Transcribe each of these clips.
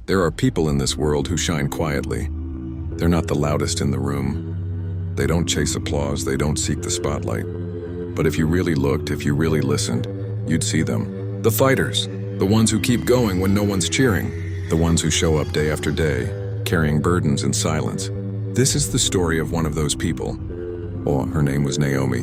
There are people in this world who shine quietly. They're not the loudest in the room. They don't chase applause, they don't seek the spotlight. But if you really looked, if you really listened, you'd see them. The fighters, the ones who keep going when no one's cheering, the ones who show up day after day, carrying burdens in silence. This is the story of one of those people. Oh, her name was Naomi.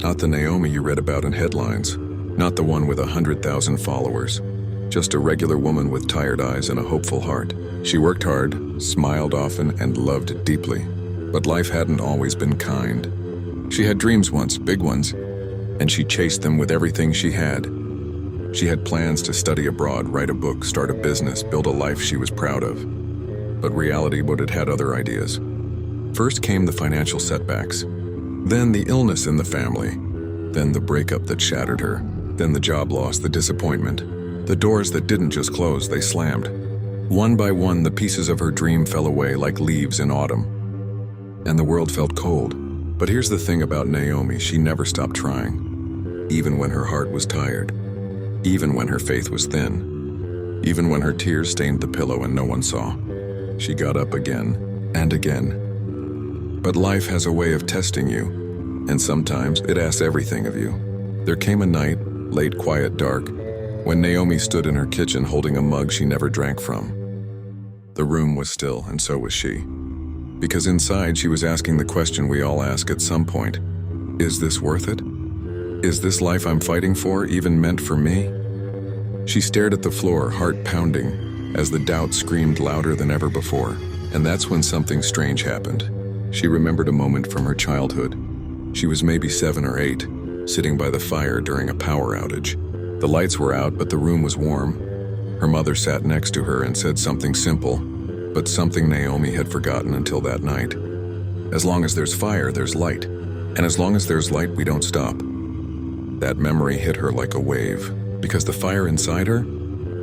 Not the Naomi you read about in headlines. Not the one with 100,000 followers. Just a regular woman with tired eyes and a hopeful heart. She worked hard, smiled often, and loved deeply. But life hadn't always been kind. She had dreams once, big ones, and she chased them with everything she had. She had plans to study abroad, write a book, start a business, build a life she was proud of. But reality would have had other ideas. First came the financial setbacks. Then the illness in the family. Then the breakup that shattered her. Then the job loss, the disappointment. The doors that didn't just close, they slammed. One by one, the pieces of her dream fell away like leaves in autumn. And the world felt cold. But here's the thing about Naomi, she never stopped trying. Even when her heart was tired. Even when her faith was thin. Even when her tears stained the pillow and no one saw. She got up again and again. But life has a way of testing you, and sometimes it asks everything of you. There came a night, late, quiet, dark, when Naomi stood in her kitchen holding a mug she never drank from. The room was still, and so was she. Because inside she was asking the question we all ask at some point. Is this worth it? Is this life I'm fighting for even meant for me? She stared at the floor, heart pounding, as the doubt screamed louder than ever before. And that's when something strange happened. She remembered a moment from her childhood. She was maybe 7 or 8, sitting by the fire during a power outage. The lights were out, but the room was warm. Her mother sat next to her and said something simple, but something Naomi had forgotten until that night. As long as there's fire, there's light. And as long as there's light, we don't stop. That memory hit her like a wave, because the fire inside her,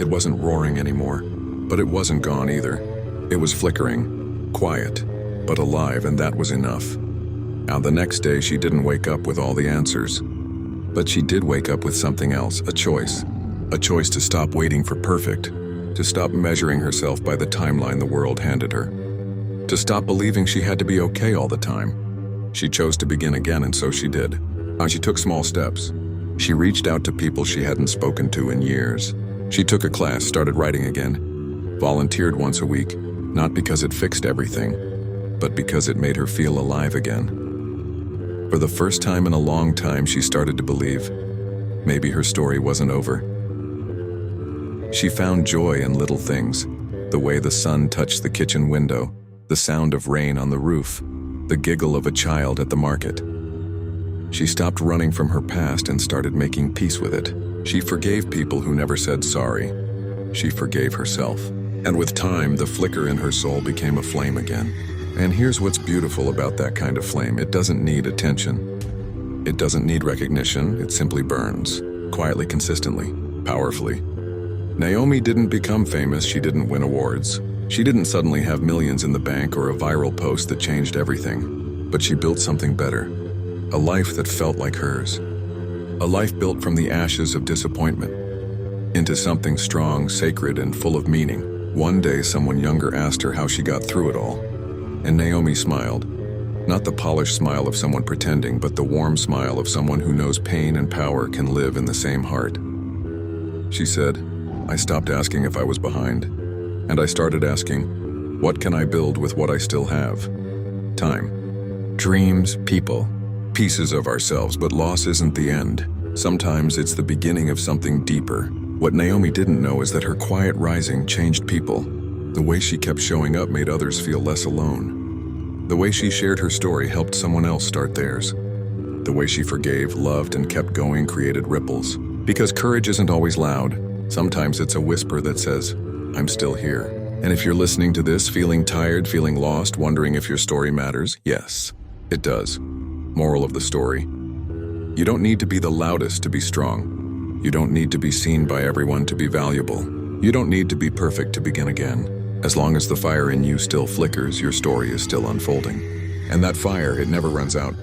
it wasn't roaring anymore, but it wasn't gone either. It was flickering, quiet, but alive, and that was enough. Now the next day, she didn't wake up with all the answers. But she did wake up with something else, a choice. A choice to stop waiting for perfect, to stop measuring herself by the timeline the world handed her, to stop believing she had to be okay all the time. She chose to begin again, and so she did. She took small steps. She reached out to people she hadn't spoken to in years. She took a class, started writing again, volunteered once a week, not because it fixed everything, but because it made her feel alive again. For the first time in a long time, she started to believe maybe her story wasn't over. She found joy in little things, the way the sun touched the kitchen window, the sound of rain on the roof, the giggle of a child at the market. She stopped running from her past and started making peace with it. She forgave people who never said sorry. She forgave herself. And with time, the flicker in her soul became a flame again. And here's what's beautiful about that kind of flame. It doesn't need attention. It doesn't need recognition. It simply burns, quietly, consistently, powerfully. Naomi didn't become famous. She didn't win awards. She didn't suddenly have millions in the bank or a viral post that changed everything. But she built something better. A life that felt like hers. A life built from the ashes of disappointment into something strong, sacred, and full of meaning. One day, someone younger asked her how she got through it all. And Naomi smiled. Not the polished smile of someone pretending, but the warm smile of someone who knows pain and power can live in the same heart. She said, I stopped asking if I was behind, and I started asking, what can I build with what I still have? Time. Dreams, people, pieces of ourselves, but loss isn't the end. Sometimes it's the beginning of something deeper. What Naomi didn't know is that her quiet rising changed people. The way she kept showing up made others feel less alone. The way she shared her story helped someone else start theirs. The way she forgave, loved, and kept going created ripples. Because courage isn't always loud. Sometimes it's a whisper that says, I'm still here. And if you're listening to this feeling tired, feeling lost, wondering if your story matters, yes, it does. Moral of the story: you don't need to be the loudest to be strong. You don't need to be seen by everyone to be valuable. You don't need to be perfect to begin again. As long as the fire in you still flickers, your story is still unfolding. And that fire, it never runs out.